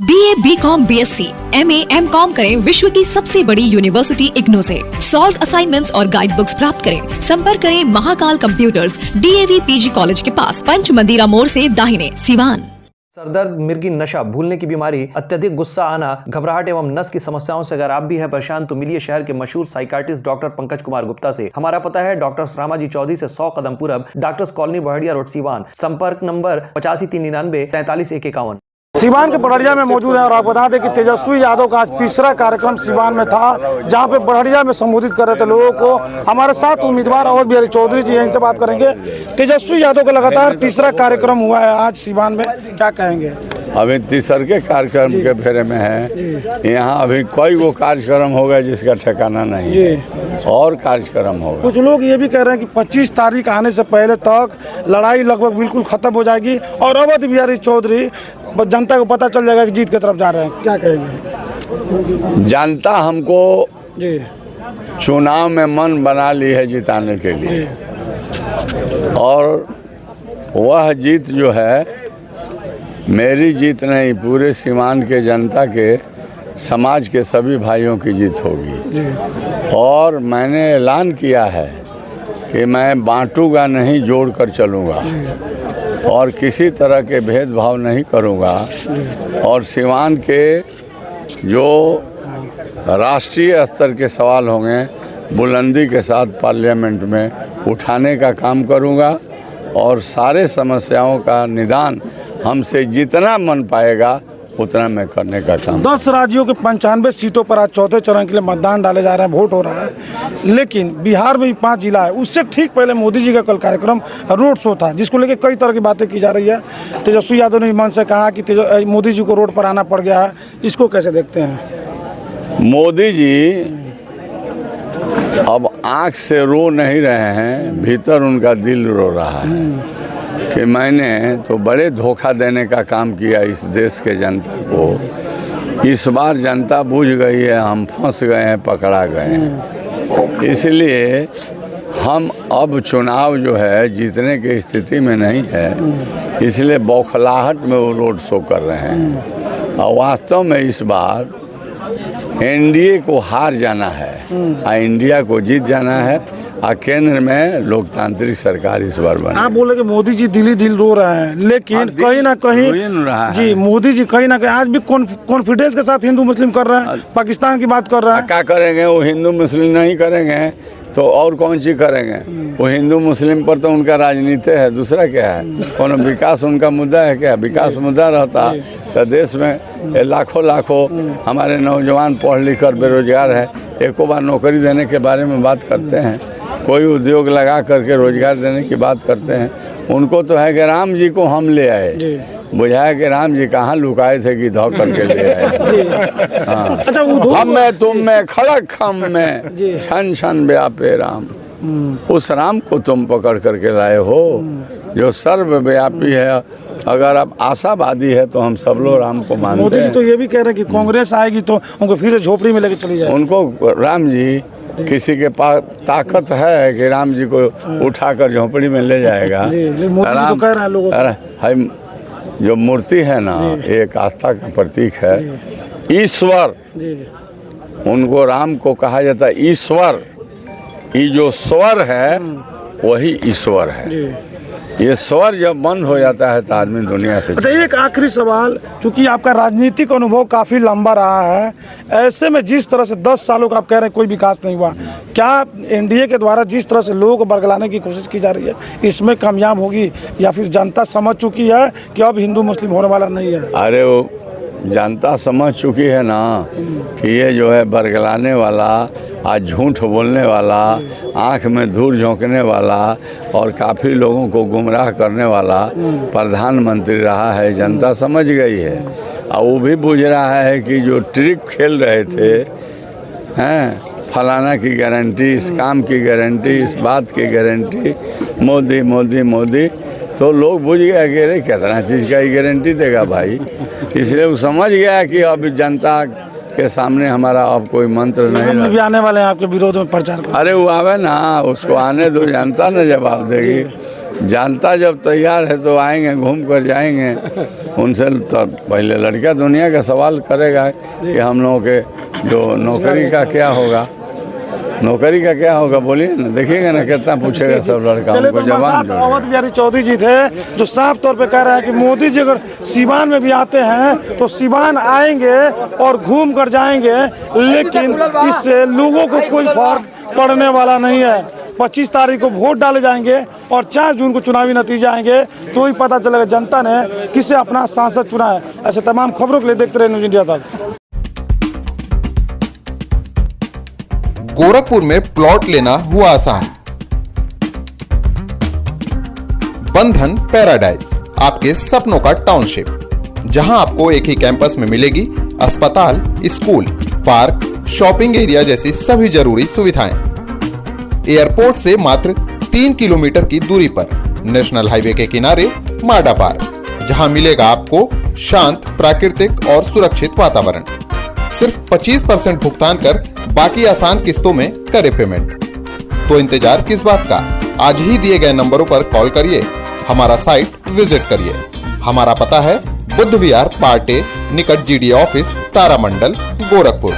BA, BCom, BSc, MA, MCom करें विश्व की सबसे बड़ी यूनिवर्सिटी इग्नू से। सॉल्व असाइनमेंट्स और गाइड बुक्स प्राप्त करें। संपर्क करें Mahakal computers, DAV PG college के पास, पंच मंदिरा मोड़ से दाहिने, सिवान। सरदर्द, मिर्गी, नशा, भूलने की बीमारी, अत्यधिक गुस्सा आना, घबराहट एवं नस की समस्याओं से अगर आप भी हैं परेशान तो मिलिए शहर के मशहूर साइकाट्रिस्ट डॉक्टर पंकज कुमार गुप्ता से। हमारा पता है डॉक्टर रामाजी चौधरी से 100 कदम पूरब, doctors colony Bahadiya road, Siwan. संपर्क नंबर 85 399 43 151। सिवान के बड़हरिया में मौजूद है और आप बता दें कि तेजस्वी यादव का आज तीसरा कार्यक्रम सिवान में था, जहां पे बड़हरिया में संबोधित कर रहे थे लोगों को। हमारे साथ उम्मीदवार और बिहारी चौधरी जी, यहीं से बात करेंगे। तेजस्वी यादव का लगातार तीसरा कार्यक्रम हुआ है आज सिवान में, क्या कहेंगे? अभी तीसर के कार्यक्रम के फेरे में है। यहाँ अभी कोई वो कार्यक्रम होगा जिसका ठिकाना नहीं है, और कार्यक्रम होगा। कुछ लोग ये भी कह रहे हैं कि 25 तारीख आने से पहले तक लड़ाई लगभग बिल्कुल खत्म हो जाएगी और अवध बिहारी चौधरी जनता को पता चल जाएगा कि जीत की तरफ जा रहे हैं, क्या कहेंगे? जनता हमको चुनाव में मन बना ली है जिताने के लिए, और वह जीत जो है मेरी जीत नहीं, पूरे सीमान के जनता के, समाज के सभी भाइयों की जीत होगी। और मैंने ऐलान किया है कि मैं बांटूंगा नहीं, जोड़ कर चलूँगा और किसी तरह के भेदभाव नहीं करूँगा। और सीवान के जो राष्ट्रीय स्तर के सवाल होंगे बुलंदी के साथ पार्लियामेंट में उठाने का काम करूँगा, और सारे समस्याओं का निदान हमसे जितना मन पाएगा उतना मैं करने का काम। 10 राज्यों के 95 सीटों पर आज चौथे चरण के लिए मतदान डाले जा रहे हैं, वोट हो रहा है। लेकिन बिहार में भी 5 जिला है। उससे ठीक पहले मोदी जी का कल कार्यक्रम रोड शो था, जिसको लेकर कई तरह की बातें की जा रही है। तेजस्वी यादव ने मन से कहा कि मोदी जी को रोड पर आना पड़ गया है, इसको कैसे देखते हैं? मोदी जी अब आँख से रो नहीं रहे हैं, भीतर उनका दिल रो रहा है कि मैंने तो बड़े धोखा देने का काम किया इस देश के जनता को। इस बार जनता बूझ गई है, हम फंस गए हैं, पकड़ा गए हैं। इसलिए हम अब चुनाव जो है जीतने की स्थिति में नहीं है, इसलिए बौखलाहट में वो रोड शो कर रहे हैं। और वास्तव में इस बार एनडीए को हार जाना है और इंडिया को जीत जाना है, और केंद्र में लोकतांत्रिक सरकार इस बार बने। आप बोले कि मोदी जी दिल रो रहे हैं, लेकिन कहीं ना कहीं जी मोदी जी कहीं ना कहीं आज भी कॉन्फिडेंस के साथ हिंदू मुस्लिम कर रहे हैं, पाकिस्तान की बात कर रहे हैं। क्या करेंगे वो? हिंदू मुस्लिम नहीं करेंगे तो और कौन सी करेंगे? वो हिंदू मुस्लिम पर तो उनका राजनीति है, दूसरा क्या है? कौन विकास उनका मुद्दा है क्या? विकास मुद्दा रहता तो देश में लाखों हमारे नौजवान पढ़ लिख कर बेरोजगार है, एको बार नौकरी देने के बारे में बात करते हैं, कोई उद्योग लगा करके रोजगार देने की बात करते हैं। उनको तो है कि राम जी को हम ले आए, बुझाया कि राम जी कहाँ लुकाए थे कि धो करके ले आए। हाँ। अच्छा, हम में तुम में खड़क खम में छन छन व्यापे राम, उस राम को तुम पकड़ करके लाए हो जो सर्वव्यापी है। अगर आप आशावादी है तो हम सब लोग राम को मानते हैं। मोदी जी तो ये भी कह रहे हैं कि कांग्रेस आएगी तो उनको फिर से झोपड़ी में लेके चली जाए। उनको राम जी किसी के पास ताकत है कि राम जी को उठाकर झोपड़ी में ले जाएगा? मोदी जी तो कह रहे हैं लोगों से। जो मूर्ति है ना, एक आस्था का प्रतीक है। ईश्वर, उनको राम को कहा जाता है ईश्वर। ये जो स्वर है वही ईश्वर है। ये स्वर जब बंद हो जाता है तो आदमी दुनिया से। अच्छा, एक आखिरी सवाल, चूंकि आपका राजनीतिक अनुभव काफी लंबा रहा है, ऐसे में जिस तरह से 10 सालों का आप कह रहे हैं कोई विकास नहीं हुआ, क्या एनडीए के द्वारा जिस तरह से लोगों को बरगलाने की कोशिश की जा रही है इसमें कामयाब होगी, या फिर जनता समझ चुकी है कि अब हिंदू मुस्लिम होने वाला नहीं है? अरे वो जनता समझ चुकी है ना कि ये जो है बरगलाने वाला, आज झूठ बोलने वाला, आंख में धूल झोंकने वाला और काफ़ी लोगों को गुमराह करने वाला प्रधानमंत्री रहा है। जनता समझ गई है, और वो भी बुझ रहा है कि जो ट्रिक खेल रहे थे, हैं फलाना की गारंटी, इस काम की गारंटी, इस बात की गारंटी, मोदी मोदी मोदी, तो लोग बुझ गया कि अरे कितना चीज़ का ही गारंटी देगा भाई। इसलिए वो समझ गया कि अब जनता के सामने हमारा अब कोई मंत्र नहीं भी आने वाले हैं आपके विरोध में प्रचार। अरे वो आवे ना, उसको आने दो, जनता ने जवाब देगी। जनता जब तैयार है तो आएंगे, घूम कर जाएंगे। उनसे तो पहले लड़का दुनिया का सवाल करेगा कि हम लोगों के जो नौकरी का क्या होगा, नौकरी का क्या होगा, बोलिए ना, देखिएगा ना कितना पूछेगा सब लड़का। चलिए, उनको तो जवान जो अवध बिहारी चौधरी जी थे जो साफ तौर पे कह रहे हैं कि मोदी जी अगर सीवान में भी आते हैं तो सीवान आएंगे और घूम कर जाएंगे, लेकिन इससे लोगों को कोई फर्क पड़ने वाला नहीं है। 25 तारीख को वोट डाले जाएंगे और 4 जून को चुनावी नतीजे आएंगे तो ही पता चलेगा जनता ने किसे अपना सांसद चुना है। ऐसे तमाम खबरों के लिए देखते रहे न्यूज़ इंडिया तक। गोरखपुर में प्लॉट लेना हुआ आसान। बंधन पैराडाइज, आपके सपनों का टाउनशिप, जहां आपको एक ही कैंपस में मिलेगी अस्पताल, स्कूल, पार्क, शॉपिंग एरिया जैसी सभी जरूरी सुविधाएं। एयरपोर्ट से मात्र 3 किलोमीटर की दूरी पर नेशनल हाईवे के किनारे माडा पार्क, जहां मिलेगा आपको शांत, प्राकृतिक और सुरक्षित वातावरण। सिर्फ 25% भुगतान कर बाकी आसान किस्तों में करें पेमेंट। तो इंतजार किस बात का, आज ही दिए गए नंबरों पर कॉल करिए, हमारा साइट विजिट करिए। हमारा पता है बुद्ध विहार पार्टे निकट GDA ऑफिस, तारामंडल, गोरखपुर।